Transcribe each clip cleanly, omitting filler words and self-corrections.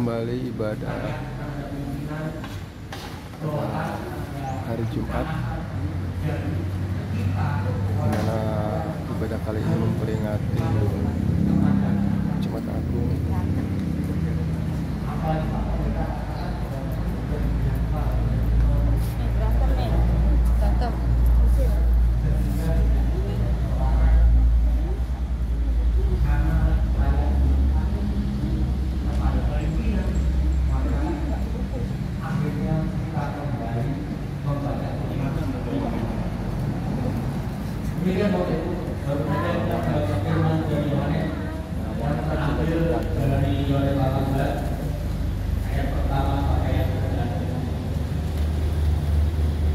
kembali ibadah hari Jumat, dimana ibadah kali ini memperingati Jumat Agung.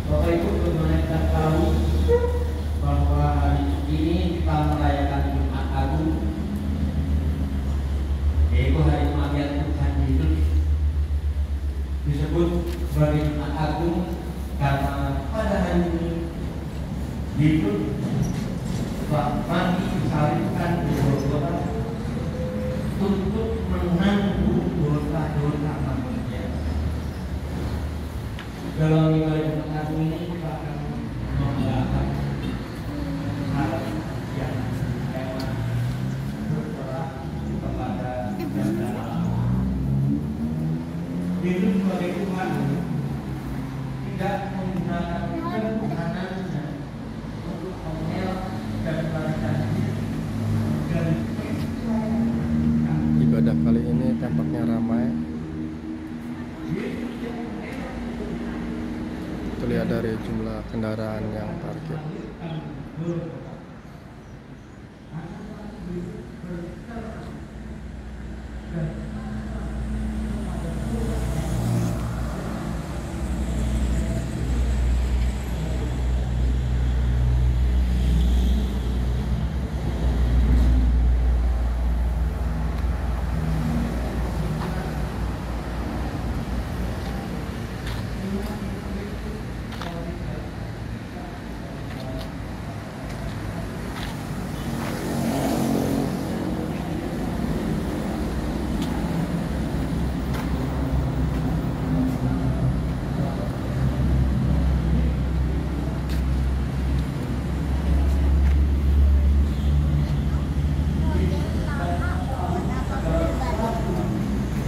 Bapak Ibu bermanfaat tahu bahwa hari ini kita merayakan Jumat Agung, yaitu hari kematian Tuhan Yesus. Disebut sebagai Jumat Agung karena pada hari ini Yesus mati disalibkan di Golgota untuk menanggung dosa-dosa manusia. Dalam ibadah Jumat Agung ini kita akan membahas hal yang memang berperan kepada yang dalam. Yesus sebagai Tuhan tidak menggunakan ketuhanannya untuk mengelak dan membalaskan dari Ibadah kali ini tampaknya ramai. Terlihat dari jumlah kendaraan yang parkir.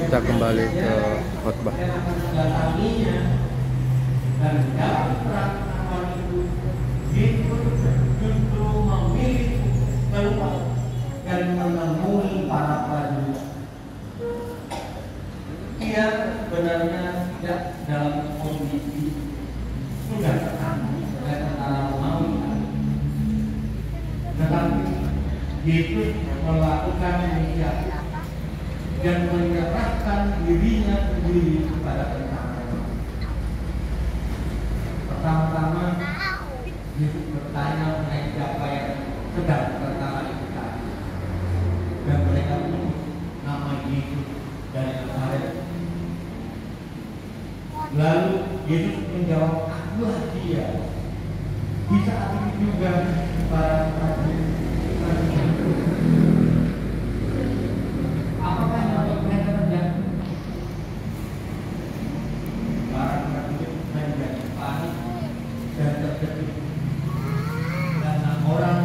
Kita kembali ke khotbah. Dan dalam perang itu Yesus justru memilih keluar dan menemui para prajurit. Ia sebenarnya tidak dalam kondisi sudah terkandung oleh tentara Romawi, tetapi Yesus melakukan inisiatif dan menyerahkan dirinya sendiri kepada tentara. Pertama-tama Yesus bertanya mengenai siapa yang sedang tentara itu tadi, dan mereka menyebut nama Yesus dari Nazaret. Lalu Yesus menjawab, "Akulah dia." Di saat itu juga para prajurit apakah yang mereka terjadi? Para prajurit menjadi panik dan terkejut karena orang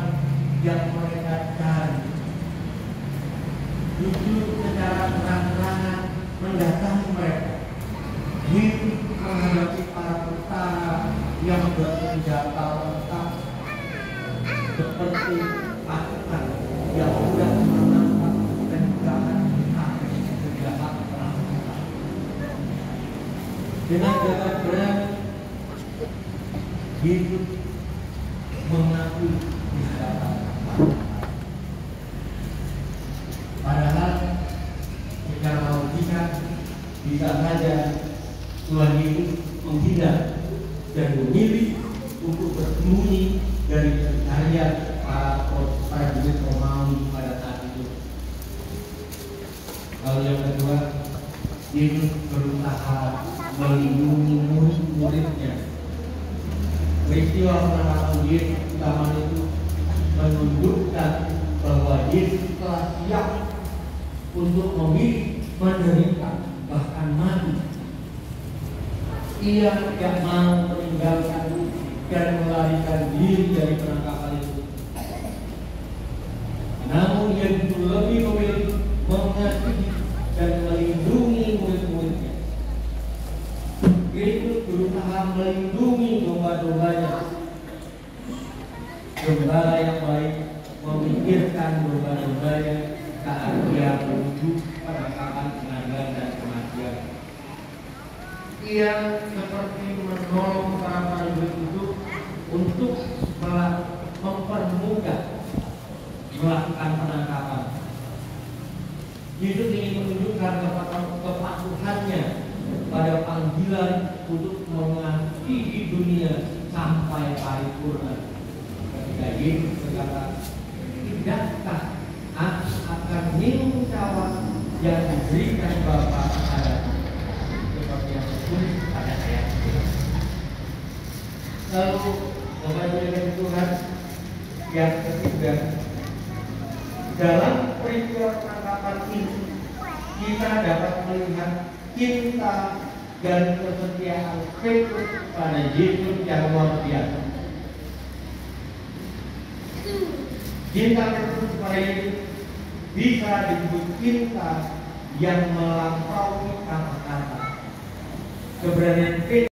yang mereka cari justru secara terang-terangan mendatangi mereka. Yesus menghadapi para tentara yang bersenjata lengkap seperti pasukan yang sudah menangkap penjahat perang. Dengan gagah berani Yesus mengaku di hadapan. Padahal secara logika bisa saja Tuhan Yesus menghindar dan memilih untuk bersembunyi dari pencarian para prajurit Romawi pada saat itu. Lalu yang kedua, Yesus berusaha melindungi murid-muridnya. Peristiwa penangkapan Yesus utama itu menunjukkan bahwa Yesus telah siap untuk memilih menderita akan mati. Ia tidak mau meninggalkan dan melarikan diri dari penangkapan itu. Namun ia justru lebih memilih mengasihi dan melindungi murid-muridnya. Yesus berusaha melindungi domba-dombanya. Gembala yang baik memikirkan domba-dombanya saat dia menuju penangkapan, pengadilan dan kematian. Ia seperti menolong para prajurit itu untuk mempermudah melakukan penangkapan. Yesus ingin menunjukkan kepatuhannya pada panggilan untuk mengasihi dunia sampai paripurna. Ketika Yesus berkata, tidakkah aku akan minum cawan yang diberikan Bapa kepadaku, seperti yang tertulis pada ayat ini. Lalu Bapak Ibu Tuhan, yang ketiga, dalam peristiwa penangkapan ini kita dapat melihat cinta dan kesetiaan Petrus pada Yesus yang luar biasa. Cinta Petrus pada Yesus bisa disebut cinta yang melampaui kata-kata. Keberanian Petrus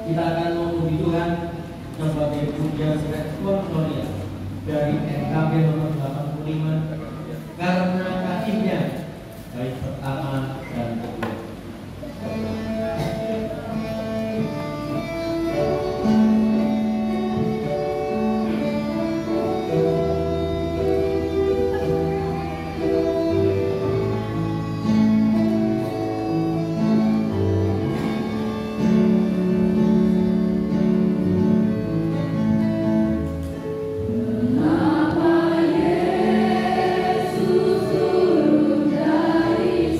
kita akan memuji Tuhan sebagai pujian respon Gloria dari NKB nomor 85 karena kasihnya baik pertama dan kedua. Yesus turun dari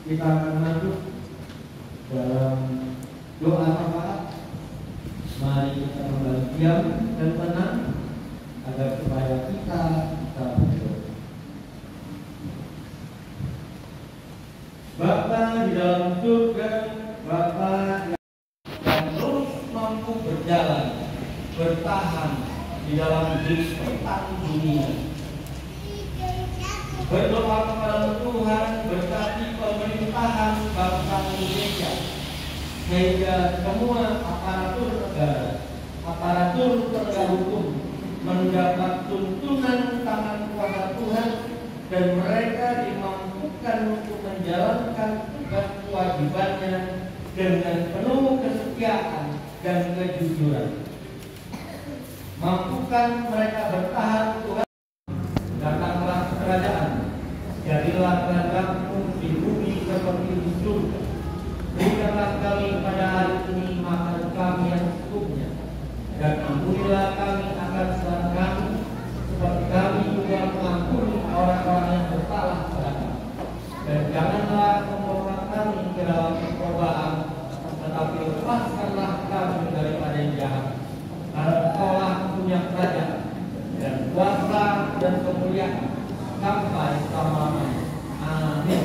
kita akan masuk dalam doa syafaat. Mari kita kembali diam dan tenang agar supaya kita bisa berdoa. Bapa di dalam surga, Bapa yang terus mampu berjalan, bertahan di dalam bintang dunia. Berdoa kepada Tuhan berkati pemerintahan bangsa Indonesia, sehingga semua aparatur negara, aparatur penegak hukum mendapat tuntunan tangan kuasa Tuhan dan mereka dimampukan untuk menjalankan tugas kewajibannya dengan penuh kesetiaan dan kejujuran. Mampukan mereka bertahan Tuhan. Datanglah kerajaan, jadilah kerajaan-Mu di bumi seperti di surga. Berikanlah kami pada hari ini makan kami yang secukupnya, dan ampunilah kami akan kesalahan kami, seperti kami juga mengampuni orang-orang yang bersalah pada kami. Dan janganlah membawa kami ke dalam pencobaan, tetapi lepaskanlah kami daripada yang jahat. Karena Engkaulah punya kerajaan dan kuasa dan kemuliaan sampai selama-lamanya. Amin.